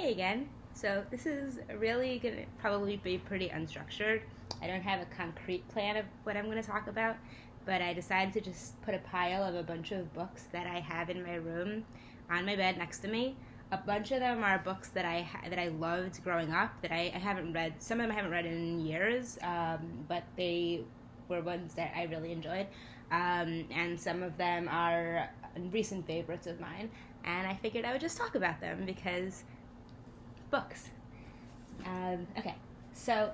Hey again. So this is really gonna probably be pretty unstructured. I don't have a concrete plan of what I'm gonna talk about, but I decided to just put a pile of a bunch of books that I have in my room on my bed next to me. A bunch of them are books that I loved growing up that I haven't read. Some of them I haven't read in years, but they were ones that I really enjoyed, and some of them are recent favorites of mine. And I figured I would just talk about them because books. Okay, so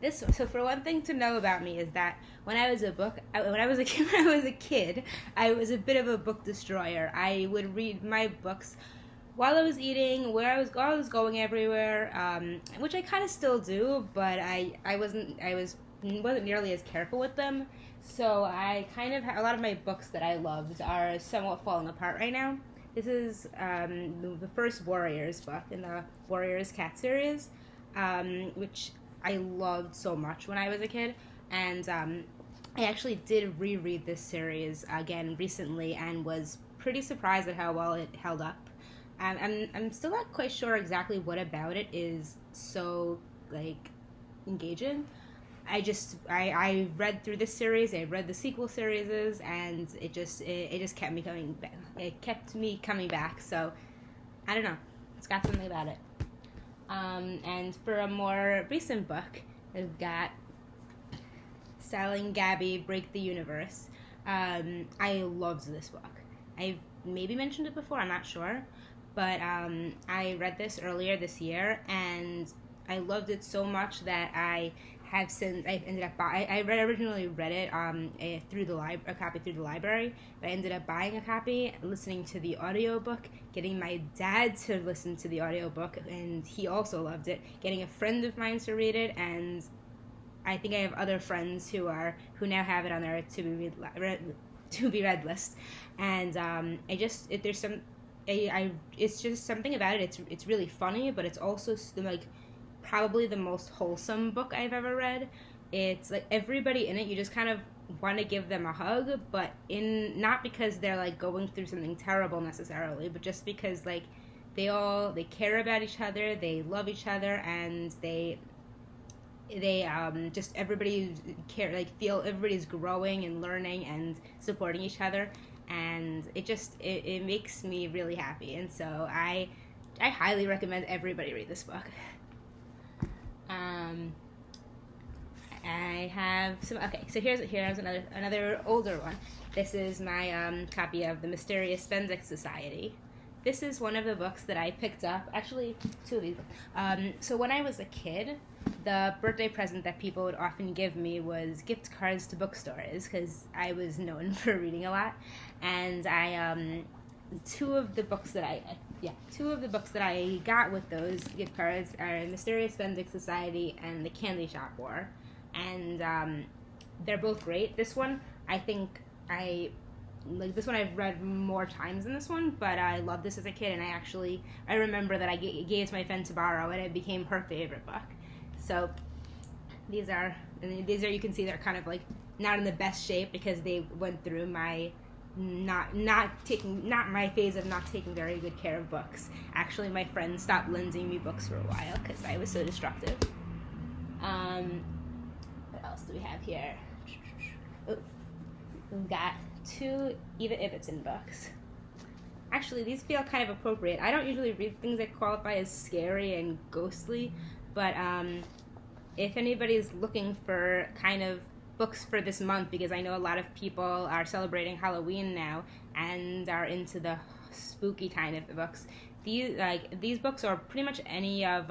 so for one thing to know about me is that when I was when I was a kid, I was a bit of a book destroyer. I would read my books while I was eating, while I was going everywhere, which I kind of still do, but wasn't nearly as careful with them. So I kind of a lot of my books that I loved are somewhat falling apart right now. This is the first Warriors book in the Warriors Cat series, which I loved so much when I was a kid. And I actually did reread this series again recently and was pretty surprised at how well it held up. I'm still not quite sure exactly what about it is so, like, engaging. I read through this series. I read the sequel series, and it just kept me coming back. It kept me coming back. So I don't know. It's got something about it. And for a more recent book, I've got Selling Gabby, Break the Universe. I loved this book. I've maybe mentioned it before. I'm not sure, but I read this earlier this year, and I loved it so much that I ended up originally read it a copy through the library, but I ended up buying a copy, listening to the audiobook, getting my dad to listen to the audiobook, and he also loved it, getting a friend of mine to read it, and I think I have other friends who now have it on their to be read list, and it's just something about it. It's really funny, but it's also like probably the most wholesome book I've ever read. It's like everybody in it, you just kind of want to give them a hug, but not because they're like going through something terrible necessarily, but just because like they care about each other, they love each other, and they just everybody feel everybody's growing and learning and supporting each other, and it makes me really happy, and so I highly recommend everybody read this book. I have some. Okay, so here's another older one. This is my copy of The Mysterious Benzix Society. This is one of the books that I picked up. Actually, two of these. So when I was a kid, the birthday present that people would often give me was gift cards to bookstores because I was known for reading a lot, and two of the books that I got with those gift cards are Mysterious Benzix Society and The Candy Shop War, and they're both great. This one, I think this one I've read more times than this one, but I loved this as a kid, and I remember that I gave it to my friend to borrow, and it became her favorite book. So these are you can see they're kind of like not in the best shape because they went through my not my phase of not taking very good care of books. Actually, my friend stopped lending me books for a while because I was so destructive. What else do we have here? We've got two Eva Ibbotson books. Actually, these feel kind of appropriate. I don't usually read things that qualify as scary and ghostly, but if anybody's looking for kind of books for this month, because I know a lot of people are celebrating Halloween now and are into the spooky kind of books. These books, or pretty much any of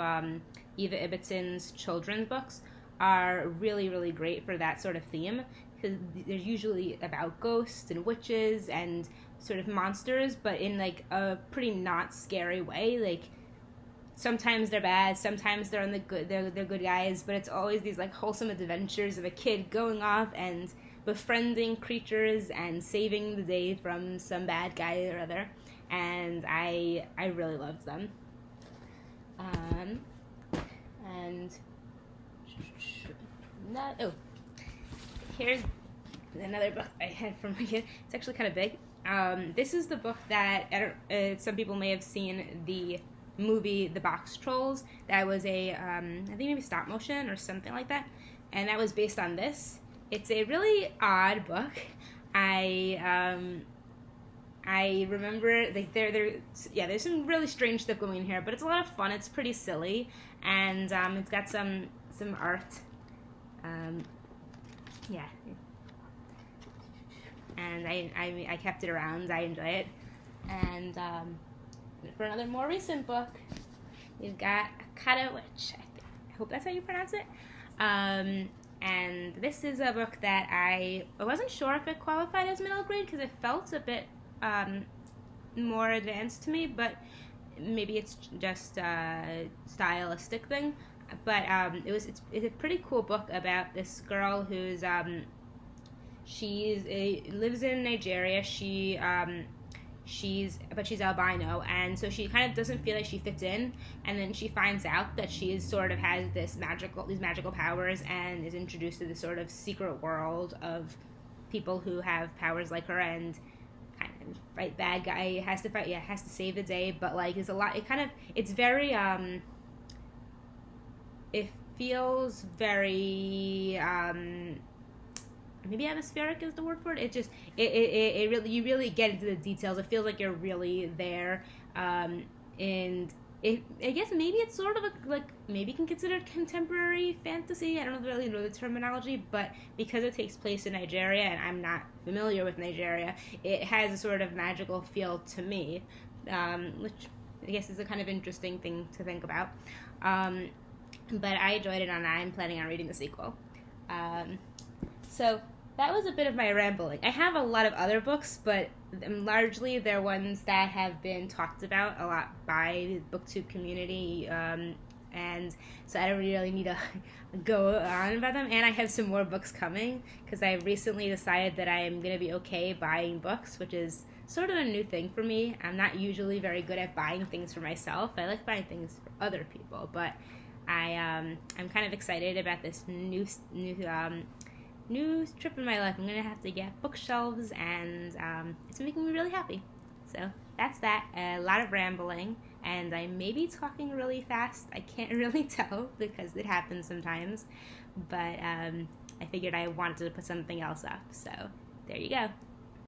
Eva Ibbotson's children's books, are really, really great for that sort of theme, because they're usually about ghosts and witches and sort of monsters, but in like a pretty not scary way. Like sometimes they're bad, sometimes they're they're good guys, but it's always these like wholesome adventures of a kid going off and befriending creatures and saving the day from some bad guy or other, and I really loved them. And here's another book I had from my kid. It's actually kind of big. This is the book that some people may have seen the movie The Box Trolls that was a I think maybe stop motion or something like that, and that was based on this. It's a really odd book. I remember like there's some really strange stuff going in here, but it's a lot of fun. It's pretty silly, and it's got some art. Yeah, and I kept it around. I enjoy it. And for another more recent book, we've got Akata Witch. I hope that's how you pronounce it. And this is a book that I wasn't sure if it qualified as middle grade because it felt a bit more advanced to me, but maybe it's just a stylistic thing. But it's a pretty cool book about this girl who's lives in Nigeria. She's albino, and so she kind of doesn't feel like she fits in, and then she finds out that she sort of has these magical powers and is introduced to this sort of secret world of people who have powers like her, and kind of fight bad guy, has to save the day, but like there's a lot, it's very it feels very maybe atmospheric is the word for it. It just it really, you really get into the details. It feels like you're really there, and I guess maybe it's sort of maybe can consider contemporary fantasy. I don't really know the terminology, but because it takes place in Nigeria and I'm not familiar with Nigeria, it has a sort of magical feel to me, which I guess is a kind of interesting thing to think about. But I enjoyed it, and I'm planning on reading the sequel. So that was a bit of my rambling. I have a lot of other books, but largely they're ones that have been talked about a lot by the BookTube community, and so I don't really need to go on about them. And I have some more books coming, because I recently decided that I am going to be okay buying books, which is sort of a new thing for me. I'm not usually very good at buying things for myself. I like buying things for other people, but I'm kind of excited about this new trip in my life. I'm gonna have to get bookshelves, and it's making me really happy. So that's that. A lot of rambling, and I may be talking really fast. I can't really tell because it happens sometimes, but I figured I wanted to put something else up. So there you go.